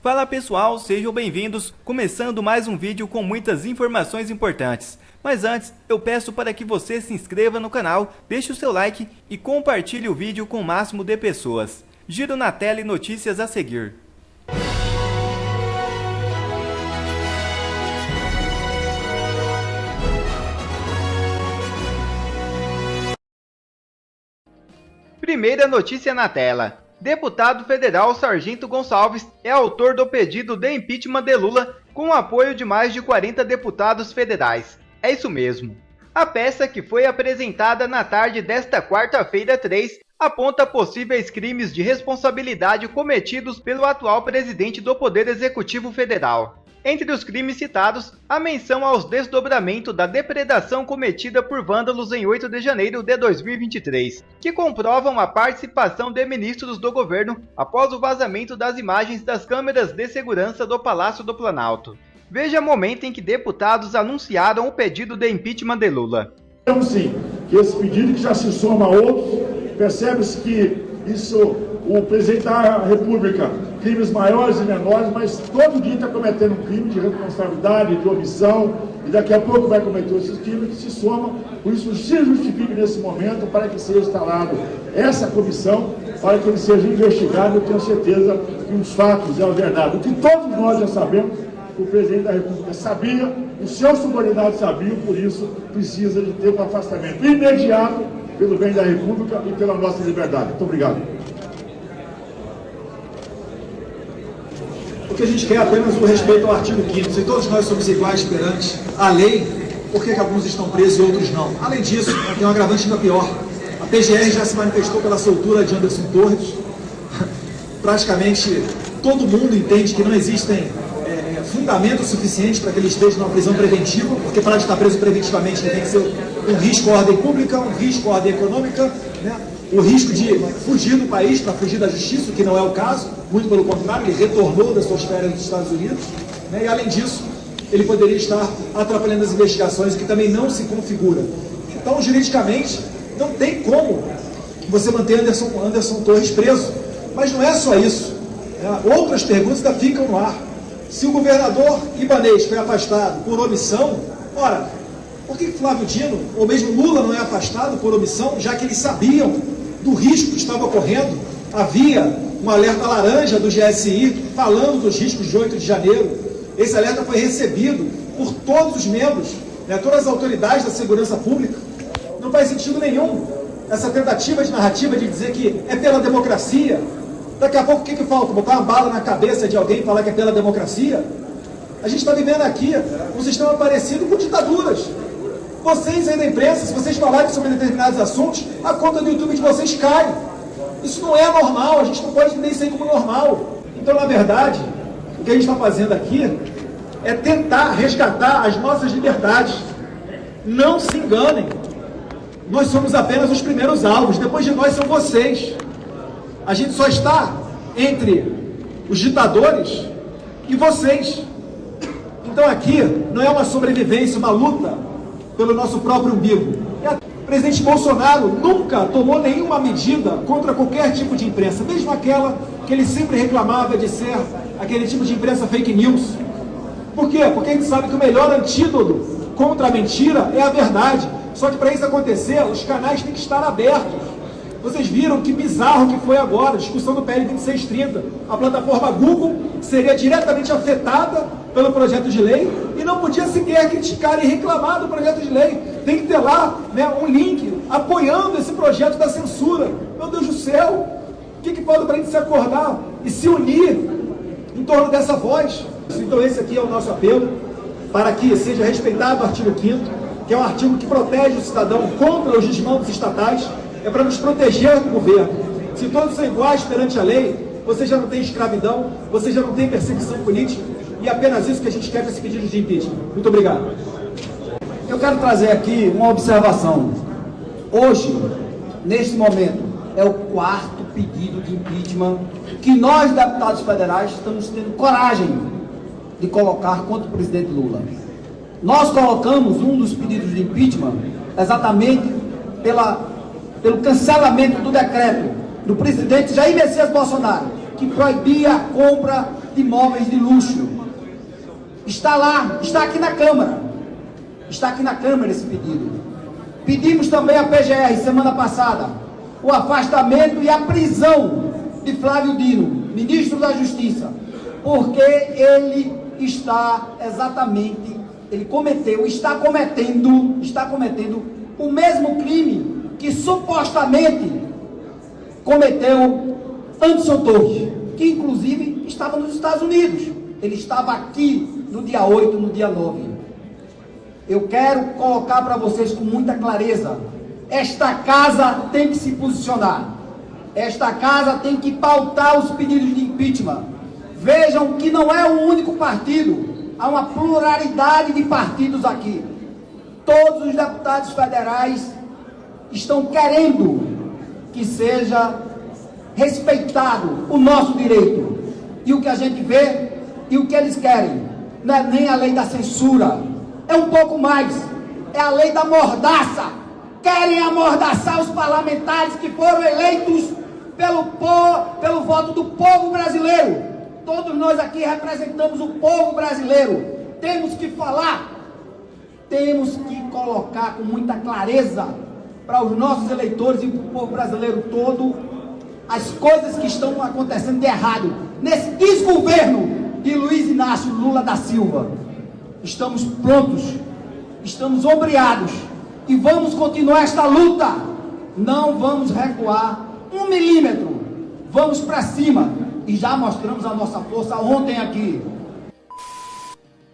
Fala pessoal, sejam bem-vindos, começando mais um vídeo com muitas informações importantes. Mas antes, eu peço para que você se inscreva no canal, deixe o seu like e compartilhe o vídeo com o máximo de pessoas. Giro na tela e notícias a seguir. Primeira notícia na tela. Deputado federal Sargento Gonçalves é autor do pedido de impeachment de Lula com o apoio de mais de 40 deputados federais. É isso mesmo. A peça, que foi apresentada na tarde desta quarta-feira 3, aponta possíveis crimes de responsabilidade cometidos pelo atual presidente do Poder Executivo Federal. Entre os crimes citados, a menção aos desdobramentos da depredação cometida por vândalos em 8 de janeiro de 2023, que comprovam a participação de ministros do governo após o vazamento das imagens das câmeras de segurança do Palácio do Planalto. Veja o momento em que deputados anunciaram o pedido de impeachment de Lula. Sim, que esse pedido que já se soma a outros, percebe-se que o presidente da República, crimes maiores e menores, mas todo dia está cometendo um crime de responsabilidade, de omissão, e daqui a pouco vai cometer esses crimes que se somam. Por isso se justifique nesse momento para que seja instalado essa comissão, para que ele seja investigado. Eu tenho certeza que os fatos é a verdade. O que todos nós já sabemos, o presidente da República sabia, os seus subordinados sabiam, por isso precisa de ter um afastamento imediato pelo bem da República e pela nossa liberdade. Muito obrigado. O que a gente quer é apenas o respeito ao artigo 5º. Se todos nós somos iguais perante a lei, por que alguns estão presos e outros não? Além disso, tem um agravante ainda pior. A PGR já se manifestou pela soltura de Anderson Torres. Praticamente todo mundo entende que não existem fundamento suficiente para que ele esteja numa prisão preventiva, porque para estar preso preventivamente ele tem que ser um risco à ordem pública, um risco à ordem econômica, né? O risco de fugir do país para fugir da justiça, o que não é o caso, muito pelo contrário, ele retornou das suas férias dos Estados Unidos, né? E além disso, ele poderia estar atrapalhando as investigações, o que também não se configura. Então, juridicamente, não tem como você manter Anderson Torres preso. Mas não é só isso, né? Outras perguntas ainda ficam no ar. Se o governador Ibanez foi afastado por omissão, ora, por que Flávio Dino, ou mesmo Lula, não é afastado por omissão, já que eles sabiam do risco que estava ocorrendo? Havia um alerta laranja do GSI falando dos riscos de 8 de janeiro. Esse alerta foi recebido por todos os membros, né, todas as autoridades da segurança pública. Não faz sentido nenhum essa tentativa de narrativa de dizer que é pela democracia. Daqui a pouco o que falta? Botar uma bala na cabeça de alguém e falar que é pela democracia? A gente está vivendo aqui um sistema parecido com ditaduras. Vocês aí da imprensa, se vocês falarem sobre determinados assuntos, a conta do YouTube de vocês cai. Isso não é normal, a gente não pode entender isso aí como normal. Então, na verdade, o que a gente está fazendo aqui é tentar resgatar as nossas liberdades. Não se enganem. Nós somos apenas os primeiros alvos, depois de nós são vocês. A gente só está entre os ditadores e vocês. Então aqui não é uma sobrevivência, uma luta pelo nosso próprio umbigo. O presidente Bolsonaro nunca tomou nenhuma medida contra qualquer tipo de imprensa, mesmo aquela que ele sempre reclamava de ser aquele tipo de imprensa fake news. Por quê? Porque a gente sabe que o melhor antídoto contra a mentira é a verdade. Só que para isso acontecer, os canais têm que estar abertos. Vocês viram que bizarro que foi agora a discussão do PL 2630. A plataforma Google seria diretamente afetada pelo projeto de lei e não podia sequer criticar e reclamar do projeto de lei. Tem que ter lá, né, um link apoiando esse projeto da censura. Meu Deus do céu! O que falta para a gente se acordar e se unir em torno dessa voz? Então esse aqui é o nosso apelo para que seja respeitado o artigo 5º, que é um artigo que protege o cidadão contra os desmandos estatais. É para nos proteger do governo. Se todos são iguais perante a lei, você já não tem escravidão, você já não tem perseguição política, e é apenas isso que a gente quer com esse pedido de impeachment. Muito obrigado. Eu quero trazer aqui uma observação. Hoje, neste momento, é o 4º pedido de impeachment que nós, deputados federais, estamos tendo coragem de colocar contra o presidente Lula. Nós colocamos um dos pedidos de impeachment exatamente pelo cancelamento do decreto do presidente Jair Messias Bolsonaro, que proibia a compra de imóveis de luxo. Está lá, está aqui na Câmara. Está aqui na Câmara esse pedido. Pedimos também à PGR, semana passada, o afastamento e a prisão de Flávio Dino, ministro da Justiça, porque ele está cometendo o mesmo crime que supostamente cometeu Anderson Torres, que inclusive estava nos Estados Unidos. Ele estava aqui no dia 8, no dia 9. Eu quero colocar para vocês com muita clareza, esta casa tem que se posicionar. Esta casa tem que pautar os pedidos de impeachment. Vejam que não é o único partido, há uma pluralidade de partidos aqui. Todos os deputados federais estão querendo que seja respeitado o nosso direito. E o que a gente vê e o que eles querem não é nem a lei da censura, é um pouco mais, é a lei da mordaça. Querem amordaçar os parlamentares que foram eleitos pelo voto do povo brasileiro. Todos nós aqui representamos o povo brasileiro. Temos que falar, temos que colocar com muita clareza para os nossos eleitores e para o povo brasileiro todo as coisas que estão acontecendo de errado nesse desgoverno de Luiz Inácio Lula da Silva. Estamos prontos, estamos obrigados e vamos continuar esta luta. Não vamos recuar 1 milímetro, vamos para cima e já mostramos a nossa força ontem aqui.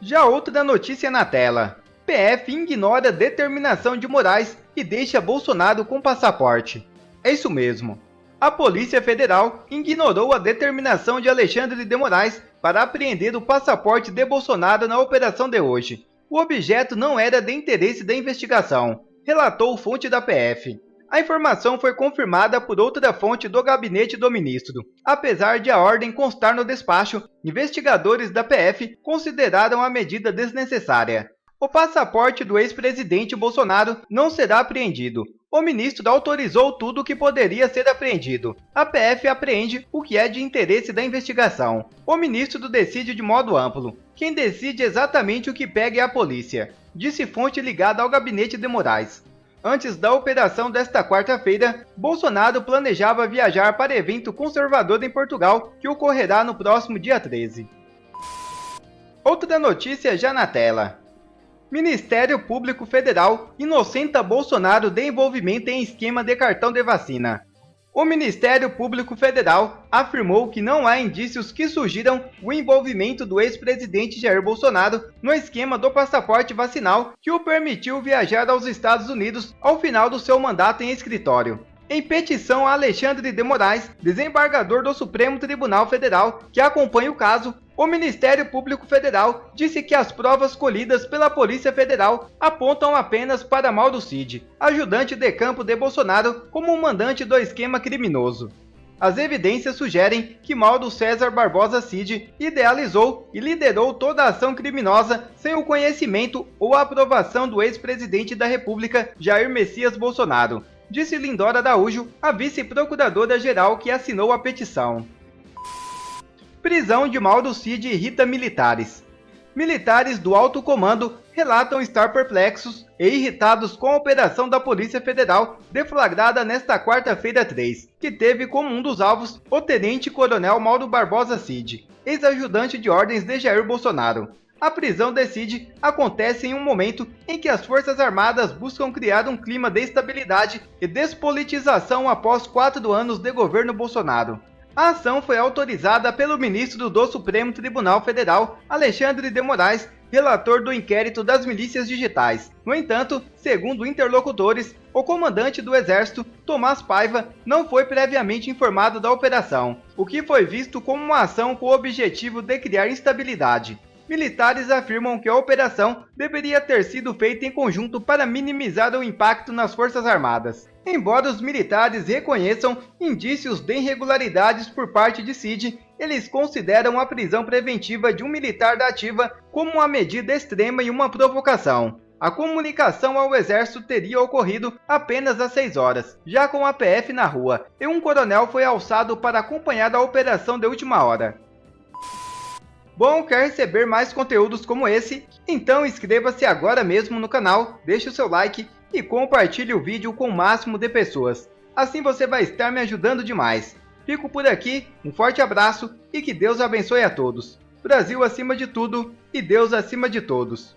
Já outra notícia na tela. PF ignora determinação de Moraes e deixa Bolsonaro com passaporte. É isso mesmo. A Polícia Federal ignorou a determinação de Alexandre de Moraes para apreender o passaporte de Bolsonaro na operação de hoje. O objeto não era de interesse da investigação, relatou fonte da PF. A informação foi confirmada por outra fonte do gabinete do ministro. Apesar de a ordem constar no despacho, investigadores da PF consideraram a medida desnecessária. O passaporte do ex-presidente Bolsonaro não será apreendido. O ministro autorizou tudo o que poderia ser apreendido. A PF apreende o que é de interesse da investigação. O ministro decide de modo amplo. Quem decide exatamente o que pega é a polícia, disse fonte ligada ao gabinete de Moraes. Antes da operação desta quarta-feira, Bolsonaro planejava viajar para evento conservador em Portugal, que ocorrerá no próximo dia 13. Outra notícia já na tela. Ministério Público Federal inocenta Bolsonaro de envolvimento em esquema de cartão de vacina. O Ministério Público Federal afirmou que não há indícios que sugiram o envolvimento do ex-presidente Jair Bolsonaro no esquema do passaporte vacinal que o permitiu viajar aos Estados Unidos ao final do seu mandato em escritório. Em petição a Alexandre de Moraes, desembargador do Supremo Tribunal Federal, que acompanha o caso, o Ministério Público Federal disse que as provas colhidas pela Polícia Federal apontam apenas para Mauro Cid, ajudante de campo de Bolsonaro, como o mandante do esquema criminoso. As evidências sugerem que Mauro César Barbosa Cid idealizou e liderou toda a ação criminosa sem o conhecimento ou a aprovação do ex-presidente da República, Jair Messias Bolsonaro, disse Lindora Araújo, a vice-procuradora-geral que assinou a petição. Prisão de Mauro Cid irrita militares. Militares do alto comando relatam estar perplexos e irritados com a operação da Polícia Federal deflagrada nesta quarta-feira 3, que teve como um dos alvos o tenente-coronel Mauro Barbosa Cid, ex-ajudante de ordens de Jair Bolsonaro. A prisão de Cid acontece em um momento em que as Forças Armadas buscam criar um clima de estabilidade e despolitização após 4 anos de governo Bolsonaro. A ação foi autorizada pelo ministro do Supremo Tribunal Federal, Alexandre de Moraes, relator do inquérito das milícias digitais. No entanto, segundo interlocutores, o comandante do Exército, Tomás Paiva, não foi previamente informado da operação, o que foi visto como uma ação com o objetivo de criar instabilidade. Militares afirmam que a operação deveria ter sido feita em conjunto para minimizar o impacto nas Forças Armadas. Embora os militares reconheçam indícios de irregularidades por parte de Cid, eles consideram a prisão preventiva de um militar da ativa como uma medida extrema e uma provocação. A comunicação ao Exército teria ocorrido apenas às 6 horas, já com a PF na rua, e um coronel foi alçado para acompanhar a operação de última hora. Bom, quer receber mais conteúdos como esse? Então inscreva-se agora mesmo no canal, deixe o seu like e compartilhe o vídeo com o máximo de pessoas. Assim você vai estar me ajudando demais. Fico por aqui, um forte abraço e que Deus abençoe a todos. Brasil acima de tudo e Deus acima de todos.